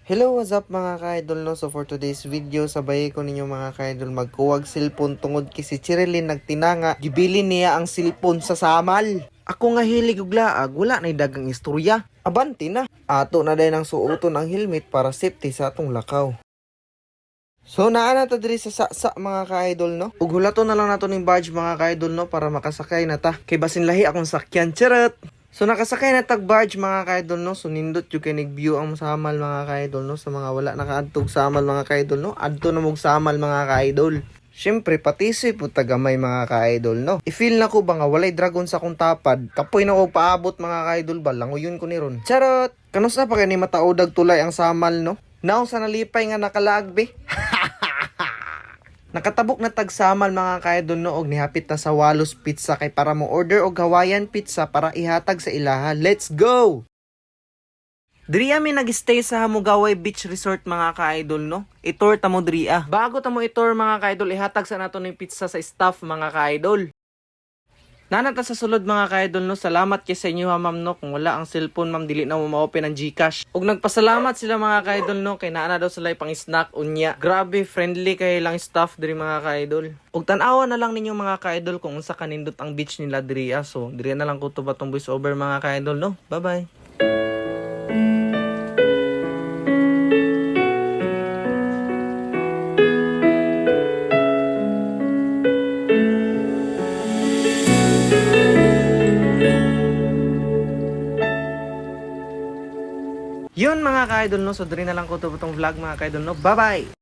Hello, what's up mga ka-idol no? So for today's video, sabay ko ninyo mga ka-idol magkuwag cellphone tungod kay si Chirilyn nagtinanga. Gibili niya ang cellphone sa samal. Ako nga hilig og laag, wala na dagang istorya. Abanti na. Ato na din ang suoton ang helmet para safety sa atong lakaw. So naa ta diri sa saksa mga ka-idol no. Ug hulaton na lang nato ning badge mga ka-idol no para makasakay na ta. Kay basin lahi akong sakyan. Charot. So nakasakay na tag barge mga ka-idol no. So nindot yung kinig-view ang samal mga ka-idol no. Sa mga wala nakaadtog samal mga ka-idol no. Adto na mong samal mga ka-idol. Siyempre patisoy po tagamay mga ka-idol no. I-feel na ko ba nga walay dragon sa akong tapad. Kapoy na ko paabot mga ka-idol ba. Langoyon ko ni ron. Charot! Kanus na pa kani mataudag tulay ang samal no. Naong sa nalipay nga nakalagbe. Nakatabok na tagsamal mga ka-idol no og nihapit na sa Walos Pizza kay para mo order og Hawaiian pizza para ihatag sa ilaha. Let's go! Diri mi nag-stay sa Hamugaway Beach Resort mga ka-idol no. Itor ta mo diri. Bago ta mo itor mga ka-idol, ihatag sa nato ning pizza sa staff mga ka-idol. Nanata sa sulod mga ka-idol no, salamat kay sa inyo ha ma'am no, kung wala ang cellphone ma'am dili na mo ma-open ang GCash. Ug nagpasalamat sila mga ka-idol no, kay naa na daw sila pang snack unya. Grabe friendly kay lang staff diri mga ka-idol. Ug tan-awa na lang ninyo mga ka-idol kung unsa kanindot ang beach nila diri. So diri na lang ko to batong voice over mga ka-idol no. Bye-bye. Yun mga ka-idol no, so diri na lang ko to batong vlog mga ka-idol no. Bye-bye.